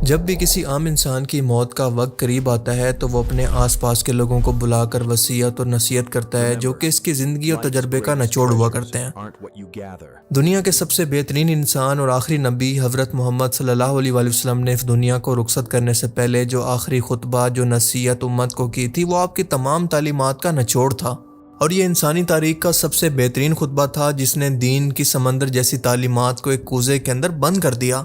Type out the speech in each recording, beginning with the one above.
جب بھی کسی عام انسان کی موت کا وقت قریب آتا ہے تو وہ اپنے آس پاس کے لوگوں کو بلا کر وصیت اور نصیحت کرتا ہے جو کہ اس کی زندگی اور تجربے کا نچوڑ ہوا کرتے ہیں۔ دنیا کے سب سے بہترین انسان اور آخری نبی حضرت محمد صلی اللہ علیہ وآلہ وسلم نے اس دنیا کو رخصت کرنے سے پہلے جو آخری خطبہ جو نصیحت امت کو کی تھی وہ آپ کی تمام تعلیمات کا نچوڑ تھا، اور یہ انسانی تاریخ کا سب سے بہترین خطبہ تھا جس نے دین کی سمندر جیسی تعلیمات کو ایک کوزے کے اندر بند کر دیا۔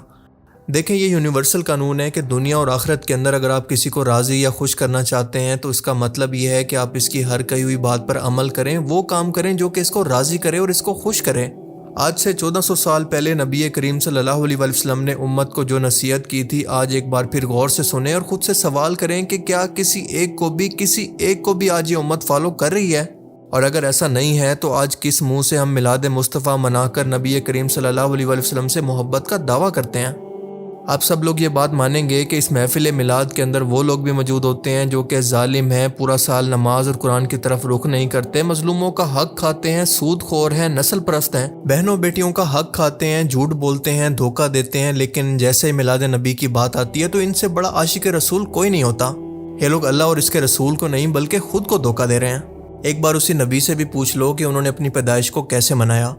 دیکھیں، یہ یونیورسل قانون ہے کہ دنیا اور آخرت کے اندر اگر آپ کسی کو راضی یا خوش کرنا چاہتے ہیں تو اس کا مطلب یہ ہے کہ آپ اس کی ہر کہی ہوئی بات پر عمل کریں، وہ کام کریں جو کہ اس کو راضی کرے اور اس کو خوش کرے۔ آج سے 1400 سال پہلے نبی کریم صلی اللہ علیہ وآلہ وسلم نے امت کو جو نصیحت کی تھی، آج ایک بار پھر غور سے سنیں اور خود سے سوال کریں کہ کیا کسی ایک کو بھی آج یہ امت فالو کر رہی ہے؟ اور اگر ایسا نہیں ہے تو آج کس منہ سے ہم میلاد مصطفیٰ منا کر نبی کریم صلی اللہ علیہ وآلہ وسلم سے محبت کا دعویٰ کرتے ہیں؟ آپ سب لوگ یہ بات مانیں گے کہ اس محفل میلاد کے اندر وہ لوگ بھی موجود ہوتے ہیں جو کہ ظالم ہیں، پورا سال نماز اور قرآن کی طرف رخ نہیں کرتے، مظلوموں کا حق کھاتے ہیں، سود خور ہیں، نسل پرست ہیں، بہنوں بیٹیوں کا حق کھاتے ہیں، جھوٹ بولتے ہیں، دھوکہ دیتے ہیں، لیکن جیسے میلاد نبی کی بات آتی ہے تو ان سے بڑا عاشق رسول کوئی نہیں ہوتا۔ یہ لوگ اللہ اور اس کے رسول کو نہیں بلکہ خود کو دھوکہ دے رہے ہیں۔ ایک بار اسی نبی سے بھی پوچھ لو کہ انہوں نے اپنی پیدائش کو کیسے منایا۔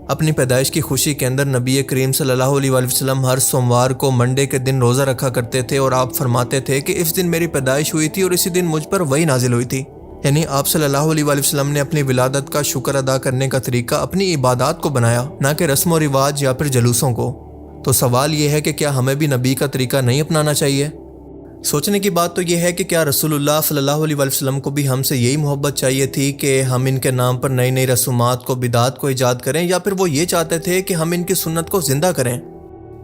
اپنی پیدائش کی خوشی کے اندر نبی کریم صلی اللہ علیہ وآلہ وسلم ہر سوموار کو منڈے کے دن روزہ رکھا کرتے تھے، اور آپ فرماتے تھے کہ اس دن میری پیدائش ہوئی تھی اور اسی دن مجھ پر وحی نازل ہوئی تھی۔ یعنی آپ صلی اللہ علیہ وآلہ وسلم نے اپنی ولادت کا شکر ادا کرنے کا طریقہ اپنی عبادات کو بنایا، نہ کہ رسم و رواج یا پھر جلوسوں کو۔ تو سوال یہ ہے کہ کیا ہمیں بھی نبی کا طریقہ نہیں اپنانا چاہیے؟ سوچنے کی بات تو یہ ہے کہ کیا رسول اللہ صلی اللہ علیہ وآلہ وسلم کو بھی ہم سے یہی محبت چاہیے تھی کہ ہم ان کے نام پر نئی نئی رسومات کو، بدعات کو ایجاد کریں، یا پھر وہ یہ چاہتے تھے کہ ہم ان کی سنت کو زندہ کریں؟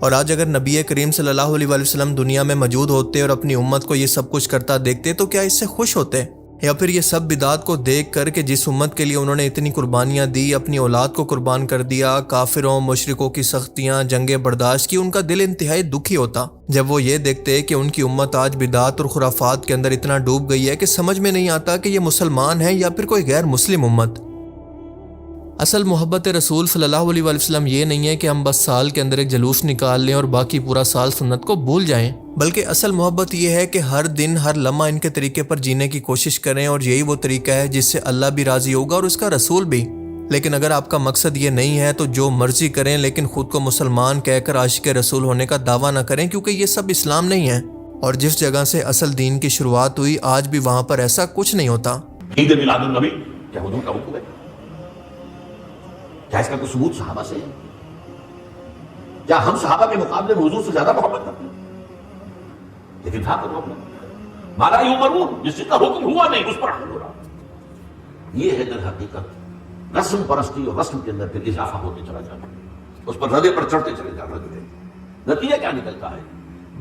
اور آج اگر نبی کریم صلی اللہ علیہ وآلہ وسلم دنیا میں موجود ہوتے اور اپنی امت کو یہ سب کچھ کرتا دیکھتے تو کیا اس سے خوش ہوتے؟ یا پھر یہ سب بدعات کو دیکھ کر کہ جس امت کے لیے انہوں نے اتنی قربانیاں دی، اپنی اولاد کو قربان کر دیا، کافروں مشرکوں کی سختیاں، جنگیں برداشت کی، ان کا دل انتہائی دکھی ہوتا جب وہ یہ دیکھتے کہ ان کی امت آج بدعات اور خرافات کے اندر اتنا ڈوب گئی ہے کہ سمجھ میں نہیں آتا کہ یہ مسلمان ہیں یا پھر کوئی غیر مسلم امت۔ اصل محبت رسول صلی اللہ علیہ وآلہ وسلم یہ نہیں ہے کہ ہم بس سال کے اندر ایک جلوس نکال لیں اور باقی پورا سال سنت کو بھول جائیں، بلکہ اصل محبت یہ ہے کہ ہر دن ہر لمحہ ان کے طریقے پر جینے کی کوشش کریں، اور یہی وہ طریقہ ہے جس سے اللہ بھی راضی ہوگا اور اس کا رسول بھی۔ لیکن اگر آپ کا مقصد یہ نہیں ہے تو جو مرضی کریں، لیکن خود کو مسلمان کہہ کر عاشق رسول ہونے کا دعویٰ نہ کریں، کیونکہ یہ سب اسلام نہیں ہے، اور جس جگہ سے اصل دین کی شروعات ہوئی آج بھی وہاں پر ایسا کچھ نہیں ہوتا۔ عید میلاد النبی کیا حضور کا حکم ہے؟ کیا اس کا کوئی ثبوت صحابہ سے ہے؟ کیا ہم صحابہ کے مقابلے میں حضور سے زیادہ محبت کرتے ہیں؟ لیکن تھا تو مالا یؤمرون، جس چیز کا حکم ہوا نہیں اس پر عمل ہو رہا۔ یہ ہے در حقیقت رسم پرستی، اور رسم کے اندر پھر اضافہ ہوتے چلا جاتا ہے، اس پر ردے پر چڑھتے چلے جانا جو ہے۔ نتیجہ کیا نکلتا ہے؟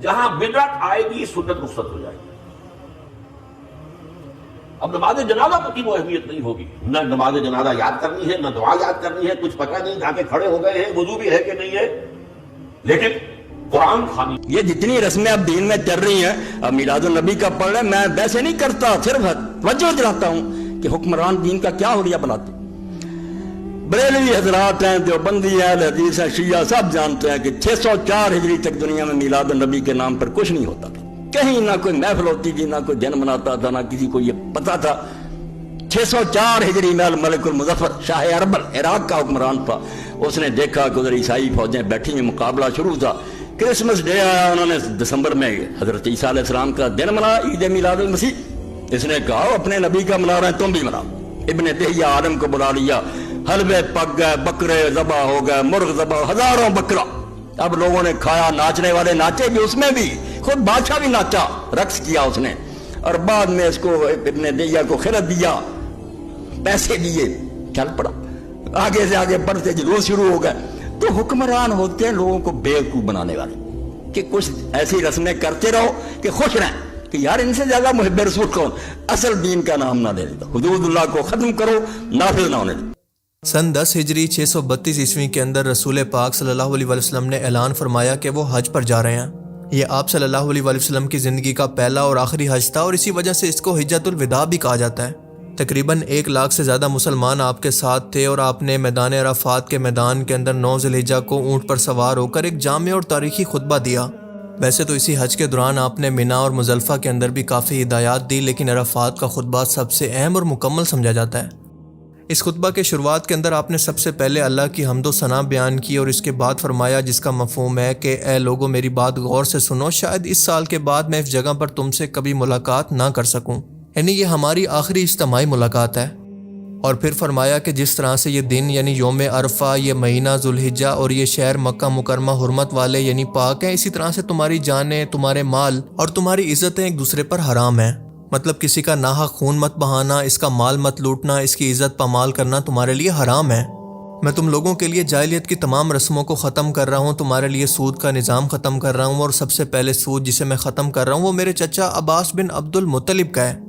جہاں بدعت آئے گی سنت رخصت ہو جائے گی۔ اب نماز جنازہ کی وہ اہمیت نہیں ہوگی، نہ نماز جنازہ یاد کرنی ہے، نہ دعا یاد کرنی ہے، کچھ پتہ نہیں، جا کے کھڑے ہو گئے ہیں، وضو بھی ہے کہ نہیں ہے، لیکن قرآن خوانی۔ یہ جتنی رسمیں اب دین میں چل رہی ہیں، اب میلاد النبی کا پڑھ رہے، میں ویسے نہیں کرتا، صرف توجہ دلاتا ہوں کہ حکمران دین کا کیا حلیہ بناتے۔ بریلوی حضرات ہیں، دیوبندی ہیں، اہل حدیث ہیں، شیعہ، سب جانتے ہیں کہ 604 ہجری تک دنیا میں میلاد النبی کے نام پر کچھ نہیں ہوتا تھا، کہیں نہ کوئی محفل ہوتی تھی، نہ کوئی دن مناتا تھا، نہ کسی کو یہ پتا تھا۔ 604 ہجری میں الملک المظفر شاہ اربل عراق کا حکمران تھا، اس نے دیکھا کہ ادھر عیسائی فوجیں بیٹھی ہیں، مقابلہ شروع تھا۔ کرسمس ڈے آیا، انہوں نے دسمبر میں حضرت عیسیٰ علیہ السلام کا دن منایا، عید میلاد المسیح۔ اس نے کہا اپنے نبی کا منا رہے ہیں، تم بھی مناؤ۔ ابن دہیہ عالم کو بلا لیا، حلوے پک گئے، بکرے ذبح ہو گئے، مرغ ذبح، ہزاروں بکرا۔ اب لوگوں نے کھایا، ناچنے والے ناچے بھی، اس میں بھی خود بادشاہ بھی ناچا، رقص کیا اس نے، اور بعد میں اس کو ابن دہیہ کو خلعت دیا، پیسے دیے، چل پڑا، آگے سے آگے بڑھتے جلوس شروع ہو گئے۔ تو حکمران ہوتے ہیں لوگوں کو بیوقوف بنانے والے، کہ کچھ ایسی رسمیں کرتے رہو کہ خوش رہیں کہ یار ان سے زیادہ محب رسول کون، اصل دین کا نام نہ لے لیتا، حدود اللہ کو ختم کرو، نافذ نہ ہونے دو۔ سن 10 ہجری 632 عیسوی کے اندر رسول پاک صلی اللہ علیہ وآلہ وسلم نے اعلان فرمایا کہ وہ حج پر جا رہے ہیں۔ یہ آپ صلی اللہ علیہ وآلہ وسلم کی زندگی کا پہلا اور آخری حج تھا، اور اسی وجہ سے اس کو حجۃ الوداع بھی کہا جاتا ہے۔ تقریباً 1 لاکھ سے زیادہ مسلمان آپ کے ساتھ تھے، اور آپ نے میدان عرفات کے میدان کے اندر 9 ذی الحجہ کو اونٹ پر سوار ہو کر ایک جامع اور تاریخی خطبہ دیا، ویسے تو اسی حج کے دوران آپ نے مینا اور مزدلفہ کے اندر بھی کافی ہدایات دی، لیکن عرفات کا خطبہ سب سے اہم اور مکمل سمجھا جاتا ہے۔ اس خطبہ کے شروعات کے اندر آپ نے سب سے پہلے اللہ کی حمد و ثنا بیان کی اور اس کے بعد فرمایا، جس کا مفہوم ہے کہ اے لوگو میری بات غور سے سنو، شاید اس سال کے بعد میں اس جگہ پر تم سے کبھی ملاقات نہ کر سکوں، یعنی یہ ہماری آخری اجتماعی ملاقات ہے۔ اور پھر فرمایا کہ جس طرح سے یہ دن یعنی یوم عرفہ، یہ مہینہ ذوالحجہ اور یہ شہر مکہ مکرمہ حرمت والے یعنی پاک ہیں، اسی طرح سے تمہاری جانیں، تمہارے مال اور تمہاری عزتیں ایک دوسرے پر حرام ہیں۔ مطلب کسی کا ناحق خون مت بہانا، اس کا مال مت لوٹنا، اس کی عزت پامال کرنا تمہارے لیے حرام ہے۔ میں تم لوگوں کے لیے جاہلیت کی تمام رسموں کو ختم کر رہا ہوں، تمہارے لیے سود کا نظام ختم کر رہا ہوں، اور سب سے پہلے سود جسے میں ختم کر رہا ہوں وہ میرے چچا عباس بن عبد المطلب کا ہے۔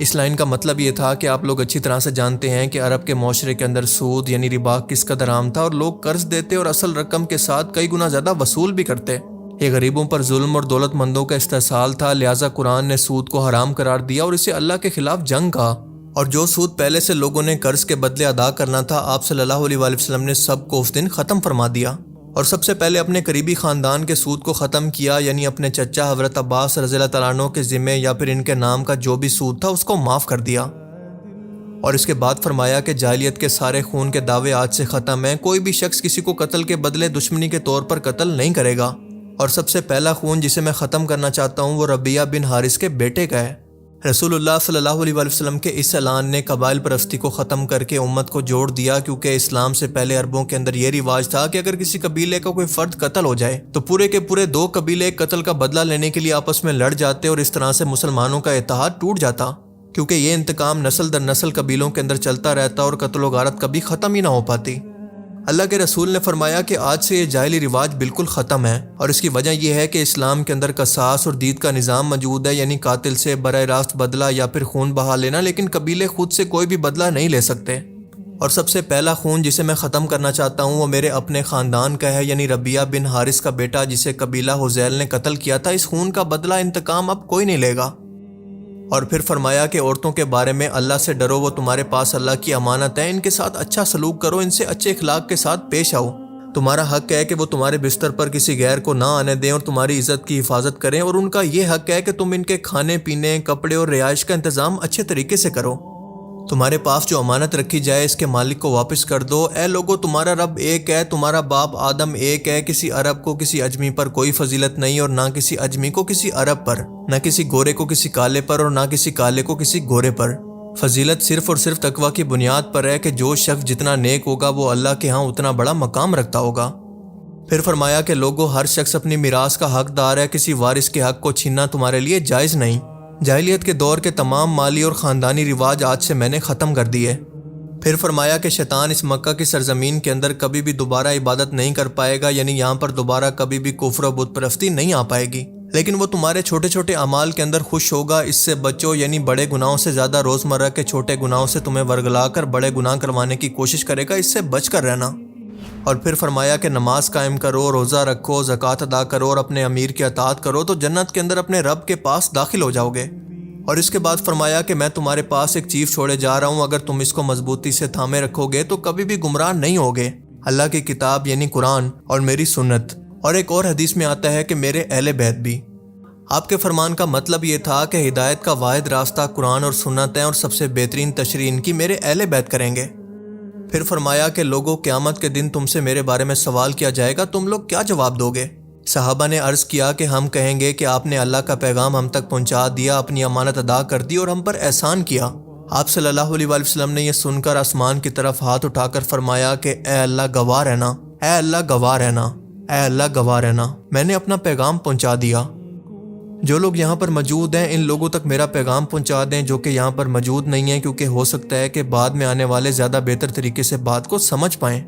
اس لائن کا مطلب یہ تھا کہ آپ لوگ اچھی طرح سے جانتے ہیں کہ عرب کے معاشرے کے اندر سود یعنی ربا کس قدر عام تھا، اور لوگ قرض دیتے اور اصل رقم کے ساتھ کئی گنا زیادہ وصول بھی کرتے۔ یہ غریبوں پر ظلم اور دولت مندوں کا استحصال تھا، لہٰذا قرآن نے سود کو حرام قرار دیا اور اسے اللہ کے خلاف جنگ کہا۔ اور جو سود پہلے سے لوگوں نے قرض کے بدلے ادا کرنا تھا، آپ صلی اللہ علیہ وآلہ وسلم نے سب کو اس دن ختم فرما دیا، اور سب سے پہلے اپنے قریبی خاندان کے سود کو ختم کیا، یعنی اپنے چچا حضرت عباس رضی اللہ تعالیٰ عنہ کے ذمے یا پھر ان کے نام کا جو بھی سود تھا اس کو معاف کر دیا۔ اور اس کے بعد فرمایا کہ جاہلیت کے سارے خون کے دعوے آج سے ختم ہیں، کوئی بھی شخص کسی کو قتل کے بدلے دشمنی کے طور پر قتل نہیں کرے گا، اور سب سے پہلا خون جسے میں ختم کرنا چاہتا ہوں وہ ربیعہ بن حارث کے بیٹے کا ہے۔ رسول اللہ صلی اللہ علیہ وآلہ وسلم کے اس اعلان نے قبائل پرستی کو ختم کر کے امت کو جوڑ دیا، کیونکہ اسلام سے پہلے عربوں کے اندر یہ رواج تھا کہ اگر کسی قبیلے کا کوئی فرد قتل ہو جائے تو پورے کے پورے دو قبیلے قتل کا بدلہ لینے کے لیے آپس میں لڑ جاتے، اور اس طرح سے مسلمانوں کا اتحاد ٹوٹ جاتا، کیونکہ یہ انتقام نسل در نسل قبیلوں کے اندر چلتا رہتا اور قتل و غارت کبھی ختم ہی نہ ہو پاتی۔ اللہ کے رسول نے فرمایا کہ آج سے یہ جاہلی رواج بالکل ختم ہے، اور اس کی وجہ یہ ہے کہ اسلام کے اندر قصاص اور دید کا نظام موجود ہے، یعنی قاتل سے براہ راست بدلہ یا پھر خون بہا لینا، لیکن قبیلے خود سے کوئی بھی بدلہ نہیں لے سکتے۔ اور سب سے پہلا خون جسے میں ختم کرنا چاہتا ہوں وہ میرے اپنے خاندان کا ہے، یعنی ربیعہ بن حارث کا بیٹا جسے قبیلہ حذیل نے قتل کیا تھا۔ اس خون کا بدلہ انتقام اب کوئی نہیں لے گا۔ اور پھر فرمایا کہ عورتوں کے بارے میں اللہ سے ڈرو، وہ تمہارے پاس اللہ کی امانت ہے، ان کے ساتھ اچھا سلوک کرو، ان سے اچھے اخلاق کے ساتھ پیش آؤ۔ تمہارا حق ہے کہ وہ تمہارے بستر پر کسی غیر کو نہ آنے دیں اور تمہاری عزت کی حفاظت کریں، اور ان کا یہ حق ہے کہ تم ان کے کھانے پینے، کپڑے اور رہائش کا انتظام اچھے طریقے سے کرو۔ تمہارے پاس جو امانت رکھی جائے اس کے مالک کو واپس کر دو۔ اے لوگو تمہارا رب ایک ہے، تمہارا باپ آدم ایک ہے، کسی عرب کو کسی اجمی پر کوئی فضیلت نہیں، اور نہ کسی اجمی کو کسی عرب پر، نہ کسی گورے کو کسی کالے پر، اور نہ کسی کالے کو کسی گورے پر۔ فضیلت صرف اور صرف تقویٰ کی بنیاد پر ہے کہ جو شخص جتنا نیک ہوگا وہ اللہ کے ہاں اتنا بڑا مقام رکھتا ہوگا۔ پھر فرمایا کہ لوگو ہر شخص اپنی میراث کا حقدار ہے، کسی وارث کے حق کو چھیننا تمہارے لیے جائز نہیں۔ جاہلیت کے دور کے تمام مالی اور خاندانی رواج آج سے میں نے ختم کر دیے۔ پھر فرمایا کہ شیطان اس مکہ کی سرزمین کے اندر کبھی بھی دوبارہ عبادت نہیں کر پائے گا، یعنی یہاں پر دوبارہ کبھی بھی کفر و بت پرستی نہیں آ پائے گی، لیکن وہ تمہارے چھوٹے چھوٹے اعمال کے اندر خوش ہوگا۔ اس سے بچو، یعنی بڑے گناہوں سے زیادہ روزمرہ کے چھوٹے گناہوں سے تمہیں ورگلا کر بڑے گناہ کروانے کی کوشش کرے گا، اس سے بچ کر رہنا۔ اور پھر فرمایا کہ نماز قائم کرو، روزہ رکھو، زکوٰۃ ادا کرو اور اپنے امیر کی اطاعت کرو تو جنت کے اندر اپنے رب کے پاس داخل ہو جاؤ گے۔ اور اس کے بعد فرمایا کہ میں تمہارے پاس ایک چیز چھوڑے جا رہا ہوں، اگر تم اس کو مضبوطی سے تھامے رکھو گے تو کبھی بھی گمراہ نہیں ہوگے، اللہ کی کتاب یعنی قرآن اور میری سنت۔ اور ایک اور حدیث میں آتا ہے کہ میرے اہل بیت بھی۔ آپ کے فرمان کا مطلب یہ تھا کہ ہدایت کا واحد راستہ قرآن اور سنت ہے، اور سب سے بہترین تشریح ان کی میرے اہل بیت کریں گے۔ پھر فرمایا کہ لوگوں قیامت کے دن تم سے میرے بارے میں سوال کیا جائے گا، تم لوگ کیا جواب دو گے؟ صحابہ نے عرض کیا کہ ہم کہیں گے کہ آپ نے اللہ کا پیغام ہم تک پہنچا دیا، اپنی امانت ادا کر دی اور ہم پر احسان کیا۔ آپ صلی اللہ علیہ وآلہ وسلم نے یہ سن کر آسمان کی طرف ہاتھ اٹھا کر فرمایا کہ اے اللہ گواہ رہنا، اے اللہ گواہ رہنا، اے اللہ گواہ رہنا، میں نے اپنا پیغام پہنچا دیا۔ جو لوگ یہاں پر موجود ہیں ان لوگوں تک میرا پیغام پہنچا دیں جو کہ یہاں پر موجود نہیں ہیں، کیونکہ ہو سکتا ہے کہ بعد میں آنے والے زیادہ بہتر طریقے سے بات کو سمجھ پائیں۔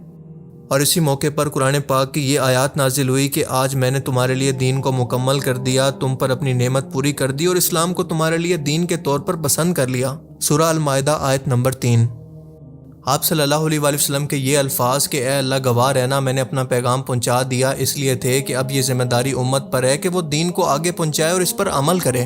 اور اسی موقع پر قرآن پاک کی یہ آیات نازل ہوئی کہ آج میں نے تمہارے لیے دین کو مکمل کر دیا، تم پر اپنی نعمت پوری کر دی اور اسلام کو تمہارے لیے دین کے طور پر پسند کر لیا۔ سورہ المائدہ آیت نمبر 3۔ آپ صلی اللہ علیہ وآلہ وسلم کے یہ الفاظ کہ اے اللہ گواہ رہنا، میں نے اپنا پیغام پہنچا دیا، اس لیے تھے کہ اب یہ ذمہ داری امت پر ہے کہ وہ دین کو آگے پہنچائے اور اس پر عمل کرے۔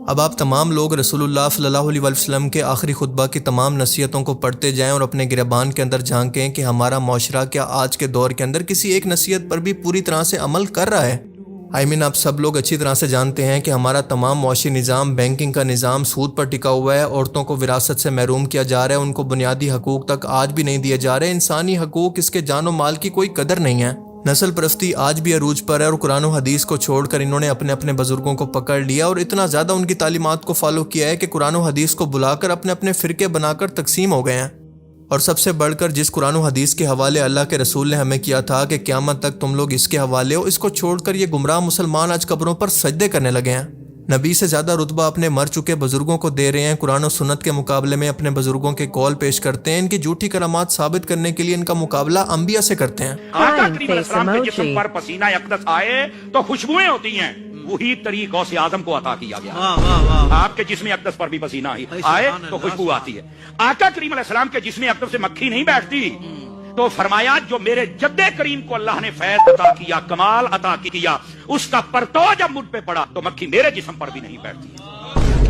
اب آپ تمام لوگ رسول اللہ صلی اللہ علیہ وآلہ وسلم کے آخری خطبہ کی تمام نصیحتوں کو پڑھتے جائیں اور اپنے گریبان کے اندر جھانکیں کہ ہمارا معاشرہ کیا آج کے دور کے اندر کسی ایک نصیحت پر بھی پوری طرح سے عمل کر رہا ہے۔ آپ سب لوگ اچھی طرح سے جانتے ہیں کہ ہمارا تمام معاشی نظام، بینکنگ کا نظام سود پر ٹکا ہوا ہے. عورتوں کو وراثت سے محروم کیا جا رہا ہے، ان کو بنیادی حقوق تک آج بھی نہیں دیے جا رہے. انسانی حقوق، اس کے جان و مال کی کوئی قدر نہیں ہے. نسل پرستی آج بھی عروج پر ہے اور قرآن و حدیث کو چھوڑ کر انہوں نے اپنے اپنے بزرگوں کو پکڑ لیا اور اتنا زیادہ ان کی تعلیمات کو فالو کیا ہے کہ قرآن و حدیث کو بلا کر اپنے اپنے فرقے بنا کر تقسیم ہو گئے ہیں. اور سب سے بڑھ کر جس قرآن و حدیث کے حوالے اللہ کے رسول نے ہمیں کیا تھا کہ قیامت تک تم لوگ اس کے حوالے ہو، اس کو چھوڑ کر یہ گمراہ مسلمان آج قبروں پر سجدے کرنے لگے ہیں. نبی سے زیادہ رتبہ اپنے مر چکے بزرگوں کو دے رہے ہیں. قرآن و سنت کے مقابلے میں اپنے بزرگوں کے قول پیش کرتے ہیں. ان کی جھوٹی کرامات ثابت کرنے کے لیے ان کا مقابلہ انبیاء سے کرتے ہیں. آقا کریم علیہ السلام کے جسم پر پسینہ اقدس آئے تو خوشبوئیں ہوتی ہیں، وہی طریق غوث اعظم کو عطا کیا گیا. آپ کے جسم اقدس پر بھی پسینہ آئے تو خوشبو آتی ہے. آقا کریم علیہ السلام کے جسم اقدس سے مکھی نہیں بیٹھتی. تو فرمایا جو میرے جد کریم کو اللہ نے فیض عطا کیا، کمال عطا کیا، اس کا پرتو جب مجھ پہ پڑا تو مکھی میرے جسم پر بھی نہیں بیٹھتی.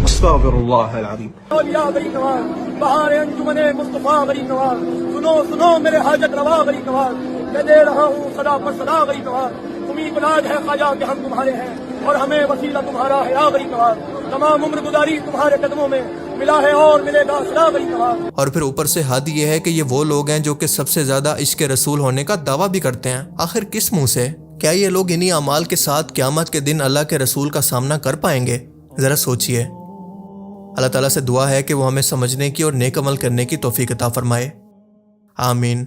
استغفر اللہ العظیم. اولیاء غریب نواز، بہار انجمن مصطفیٰ غریب نواز، سنو سنو میرے حاجت روا غریب نواز، میں دے رہا ہوں صدا پر صدا غریب نواز. تمہیں بلاد ہے خواجہ کہ ہم تمہارے ہیں اور ہمیں وسیلہ تمہارا ہے یا غریب نواز. تمام عمر گزاری تمہارے قدموں میں، ملا ہے اور ملے گا صدا غریب نواز. اور پھر اوپر سے حد یہ ہے کہ یہ وہ لوگ ہیں جو کہ سب سے زیادہ عشق رسول ہونے کا دعویٰ بھی کرتے ہیں. آخر کس منہ سے؟ کیا یہ لوگ انہی اعمال کے ساتھ قیامت کے دن اللہ کے رسول کا سامنا کر پائیں گے؟ ذرا سوچئے. اللہ تعالیٰ سے دعا ہے کہ وہ ہمیں سمجھنے کی اور نیک عمل کرنے کی توفیق عطا فرمائے. آمین.